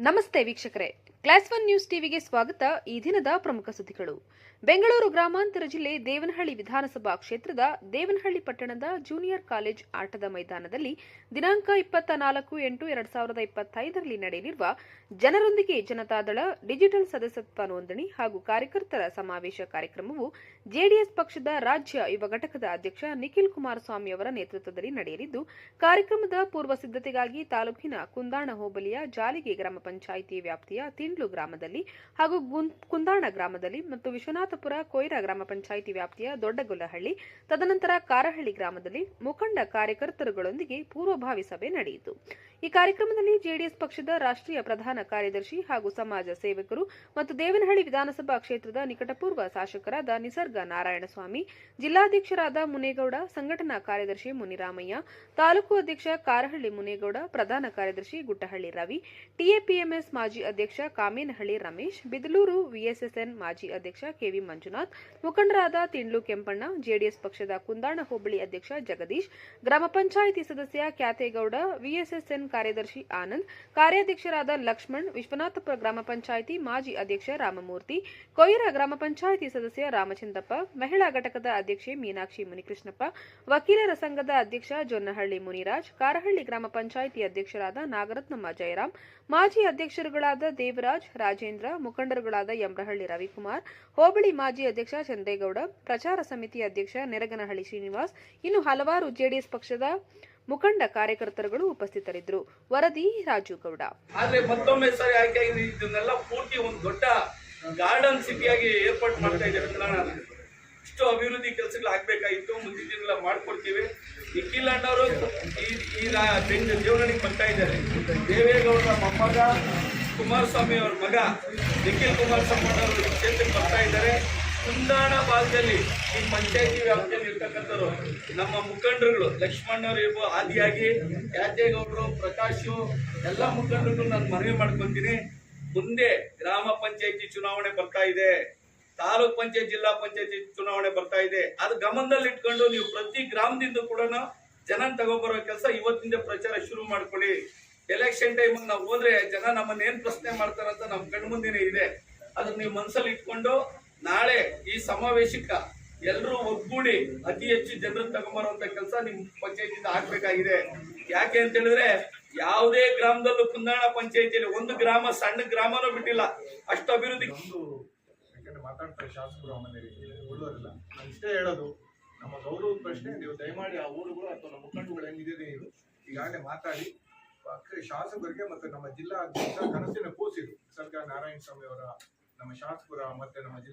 ನಮಸ್ತೆ ವೀಕ್ಷಕರೇ, class 1 news ಟಿವಿಗೆ ಸ್ವಾಗತ. ಈ ದಿನದ ಪ್ರಮುಖ ಸುದ್ದಿಗಳು. ಬೆಂಗಳೂರು ಗ್ರಾಮಾಂತರ ಜಿಲ್ಲೆ ದೇವನಹಳ್ಳಿ ವಿಧಾನಸಭಾ ಕ್ಷೇತ್ರದ ದೇವನಹಳ್ಳಿ ಪಟ್ಟಣದ ಜೂನಿಯರ್ ಕಾಲೇಜ್ ಆಟದ ಮೈದಾನದಲ್ಲಿ ದಿನಾಂಕ 24/8/2025ರಲ್ಲಿ ನಡೆಯಲಿರುವ ಜನರೊಂದಿಗೆ ಜನತಾದಳ ಡಿಜಿಟಲ್ ಸದಸ್ಯತ್ವ ನೋಂದಣಿ ಹಾಗೂ ಕಾರ್ಯಕರ್ತರ ಸಮಾವೇಶ ಕಾರ್ಯಕ್ರಮವು ಜೆಡಿಎಸ್ ಪಕ್ಷದ ರಾಜ್ಯ ಯುವ ಘಟಕದ ಅಧ್ಯಕ್ಷ ನಿಖಿಲ್ ಕುಮಾರಸ್ವಾಮಿ ಅವರ ನೇತೃತ್ವದಲ್ಲಿ ನಡೆಯಲಿದ್ದು, ಕಾರ್ಯಕ್ರಮದ ಪೂರ್ವ ಸಿದ್ಧತೆಗಾಗಿ ತಾಲೂಕಿನ ಕುಂದಾಣ ಹೋಬಳಿಯ ಜಾಲಿಗೆ ಗ್ರಾಮ ಪಂಚಾಯಿತಿ ವ್ಯಾಪ್ತಿಯ ತಿಂಡ್ಲು ಗ್ರಾಮದಲ್ಲಿ ಹಾಗೂ ಕುಂದಾಣ ಗ್ರಾಮದಲ್ಲಿ ಮತ್ತು ವಿಶ್ವನಾಥಪುರ ಕೊಯ್ರಾ ಗ್ರಾಮ ಪಂಚಾಯಿತಿ ವ್ಯಾಪ್ತಿಯ ದೊಡ್ಡಗೊಲ್ಲಹಳ್ಳಿ, ತದನಂತರ ಕಾರಹಳ್ಳಿ ಗ್ರಾಮದಲ್ಲಿ ಮುಖಂಡ ಕಾರ್ಯಕರ್ತರುಗಳೊಂದಿಗೆ ಪೂರ್ವಭಾವಿ ಸಭೆ ನಡೆಯಿತು. ಈ ಕಾರ್ಯಕ್ರಮದಲ್ಲಿ ಜೆಡಿಎಸ್ ಪಕ್ಷದ ರಾಷ್ಟ್ರೀಯ ಪ್ರಧಾನ ಕಾರ್ಯದರ್ಶಿ ಹಾಗೂ ಸಮಾಜ ಸೇವಕರು ಮತ್ತು ದೇವನಹಳ್ಳಿ ವಿಧಾನಸಭಾ ಕ್ಷೇತ್ರದ ನಿಕಟಪೂರ್ವ ಶಾಸಕರಾದ ನಿಸರ್ಗ ನಾರಾಯಣಸ್ವಾಮಿ, ಜಿಲ್ಲಾಧ್ಯಕ್ಷರಾದ ಮುನೇಗೌಡ, ಸಂಘಟನಾ ಕಾರ್ಯದರ್ಶಿ ಮುನಿರಾಮಯ್ಯ, ತಾಲೂಕು ಅಧ್ಯಕ್ಷ ಕಾರಹಳ್ಳಿ ಮುನೇಗೌಡ, ಪ್ರಧಾನ ಕಾರ್ಯದರ್ಶಿ ಗುಟ್ಟಹಳ್ಳಿ ರವಿ, ಟಿಎಪಿಎಂಎಸ್ ಮಾಜಿ ಅಧ್ಯಕ್ಷ ಕಾಮೇನಹಳ್ಳಿ ರಮೇಶ್, ಬಿದಲೂರು ವಿಎಸ್ಎಸ್ಎನ್ ಮಾಜಿ ಅಧ್ಯಕ್ಷ ಕೆವಿ ಮಂಜುನಾಥ್, ಮುಖಂಡರಾದ ತಿಂಡ್ಲು ಕೆಂಪಣ್ಣ, ಜೆಡಿಎಸ್ ಪಕ್ಷದ ಕುಂದಾಣ ಹೋಬಳಿ ಅಧ್ಯಕ್ಷ ಜಗದೀಶ್, ಗ್ರಾಮ ಪಂಚಾಯಿತಿ ಸದಸ್ಯ ಕ್ಯಾತೇಗೌಡ, ವಿಎಸ್ಎಸ್ಎನ್ ಕಾರ್ಯದರ್ಶಿ ಆನಂದ್, ಕಾರ್ಯಾಧ್ಯಕ್ಷರಾದ ಲಕ್ಷ್ಮಣ್, ವಿಶ್ವನಾಥಪುರ ಗ್ರಾಮ ಪಂಚಾಯಿತಿ ಮಾಜಿ ಅಧ್ಯಕ್ಷ ರಾಮಮೂರ್ತಿ, ಕೊಯ್ರಾ ಗ್ರಾಮ ಪಂಚಾಯಿತಿ ಸದಸ್ಯ ರಾಮಚಂದ್ರಪ್ಪ, ಮಹಿಳಾ ಘಟಕದ ಅಧ್ಯಕ್ಷೆ ಮೀನಾಕ್ಷಿ ಮುನಿಕೃಷ್ಣಪ್ಪ, ವಕೀಲರ ಸಂಘದ ಅಧ್ಯಕ್ಷ ಜೊನ್ನಹಳ್ಳಿ ಮುನಿರಾಜ್, ಕಾರಹಳ್ಳಿ ಗ್ರಾಮ ಪಂಚಾಯಿತಿ ಅಧ್ಯಕ್ಷರಾದ ನಾಗರತ್ನಮ್ಮ ಜಯರಾಮ್, ಮಾಜಿ ಅಧ್ಯಕ್ಷರುಗಳಾದ ದೇವರಾಜ್, ರಾಜೇಂದ್ರ, ಮುಖಂಡರುಗಳಾದ ಯಮ್ರಹಳ್ಳಿ ರವಿಕುಮಾರ್, ಹೋಬಳಿ ಮಾಜಿ ಅಧ್ಯಕ್ಷ ಚಂದೇಗೌಡ, ಪ್ರಚಾರ ಸಮಿತಿ ಅಧ್ಯಕ್ಷ ನೆರಗನಹಳ್ಳಿ ಶ್ರೀನಿವಾಸ್, ಇನ್ನು ಹಲವಾರು ಜೆಡಿಎಸ್ ಪಕ್ಷದ ಮುಖಂಡ ಕಾರ್ಯಕರ್ತರುಗಳು ಉಪಸ್ಥಿತರಿದ್ದರು. ವರದಿ ರಾಜು ಗೌಡ. ಆದ್ರೆ ಮತ್ತೊಮ್ಮೆ ಸರಿ ಆಯ್ಕೆ ಇದನ್ನೆಲ್ಲ ಪೂರ್ತಿ ಒಂದು ದೊಡ್ಡ ಗಾರ್ಡನ್ ಸಿಟಿಯಾಗಿ ಏರ್ಪಾಟ್ ಮಾಡ್ತಾ ಇದ್ದಾರೆ. ಇಷ್ಟು ಅಭಿವೃದ್ಧಿ ಕೆಲಸಗಳು ಆಗ್ಬೇಕಾಗಿತ್ತು, ಮುಂದಿನ ದಿನ ಮಾಡ್ಕೊಡ್ತೀವಿ. ನಿಖಿಲ್ ಅಣ್ಣವರು ಈ ದೇವನಹಳ್ಳಿಗೆ ಬರ್ತಾ ಇದ್ದಾರೆ. ದೇವೇಗೌಡರ ಮೊಮ್ಮಗ ಕುಮಾರಸ್ವಾಮಿ ಅವ್ರ ಮಗ ನಿಖಿಲ್ ಕುಮಾರಸ್ವಾಮಿ ಅವರು ಈ ಕ್ಷೇತ್ರಕ್ಕೆ ಬರ್ತಾ ಇದ್ದಾರೆ. ಕುಂದಾಣ ಭಾಗದಲ್ಲಿ ಈ ಪಂಚಾಯತಿ ವ್ಯಾಪ್ತಿಯಲ್ಲಿ ಇರ್ತಕ್ಕಂಥವ್ರು ನಮ್ಮ ಮುಖಂಡರುಗಳು ಲಕ್ಷ್ಮಣ್ಣವ್ರು ಆದಿಯಾಗಿ ಯಾತೇಗೌಡರು, ಪ್ರಕಾಶು, ಎಲ್ಲ ಮುಖಂಡರು ನಾನು ಮನವಿ ಮಾಡ್ಕೊಂತೀನಿ. ಮುಂದೆ ಗ್ರಾಮ ಪಂಚಾಯತಿ ಚುನಾವಣೆ ಬರ್ತಾ ಇದೆ, ತಾಲೂಕ್ ಪಂಚಾಯತ್, ಜಿಲ್ಲಾ ಪಂಚಾಯತಿ ಚುನಾವಣೆ ಬರ್ತಾ ಇದೆ. ಅದು ಗಮನದಲ್ಲಿ ಇಟ್ಕೊಂಡು ನೀವು ಪ್ರತಿ ಗ್ರಾಮದಿಂದ ಕೂಡ ಜನ ತಗೊಬರೋ ಕೆಲಸ ಇವತ್ತಿಂದ ಪ್ರಚಾರ ಶುರು ಮಾಡ್ಕೊಳ್ಳಿ. ಎಲೆಕ್ಷನ್ ಟೈಮ್ ನಾವು ಹೋದ್ರೆ ಜನ ನಮ್ಮನ್ನ ಏನ್ ಪ್ರಶ್ನೆ ಮಾಡ್ತಾರಂತ ನಮ್ ಕಣ್ಮುಂದಿನೇ ಇದೆ. ಅದನ್ನ ನೀವು ಮನಸ್ಸಲ್ಲಿ ಇಟ್ಕೊಂಡು ನಾಳೆ ಈ ಸಮಾವೇಶಕ್ಕ ಎಲ್ಲರೂ ಒಗ್ಗೂಡಿ ಅತಿ ಹೆಚ್ಚು ಜನರನ್ನು ತಗೊಂಬರುವಂತ ಕೆಲಸ ನಿಮ್ ಪಂಚಾಯತಿಯಿಂದ ಆಗ್ಬೇಕಾಗಿದೆ. ಯಾಕೆ ಅಂತ ಹೇಳಿದ್ರೆ ಯಾವುದೇ ಗ್ರಾಮದಲ್ಲೂ ಕುಂದಾಣ ಪಂಚಾಯತಿಯಲ್ಲಿ ಒಂದು ಗ್ರಾಮ, ಸಣ್ಣ ಗ್ರಾಮನೂ ಬಿಟ್ಟಿಲ್ಲ, ಅಷ್ಟು ಅಭಿವೃದ್ಧಿ. ಮಾತಾಡ್ತಾರೆ ಶಾಸಕರು ಅಮ್ಮನೇ ಉಳಿದವರಿಲ್ಲ. ನಾನು ಇಷ್ಟೇ ಹೇಳೋದು, ನಮ್ಮ ಗೌರವದ ಪ್ರಶ್ನೆ. ನೀವು ದಯಮಾಡಿ ಆ ಊರುಗಳು ಅಥವಾ ನಮ್ಮ ಮುಖಂಡಗಳು ಹೆಂಗಿದ್ದೀರಿ ಇದು ಈಗಾಗಲೇ ಮಾತಾಡಿ ಶಾಸಕರಿಗೆ ಮತ್ತು ನಮ್ಮ ಜಿಲ್ಲಾ ಕನಸಿನ ಕೂಸಿರು ನಿಸರ್ಗ ನಾರಾಯಣಸ್ವಾಮಿ ಅವರ, ನಮ್ಮ ಶಾಸಕರ ಮತ್ತೆ ನಮ್ಮ ಜಿಲ್ಲಾ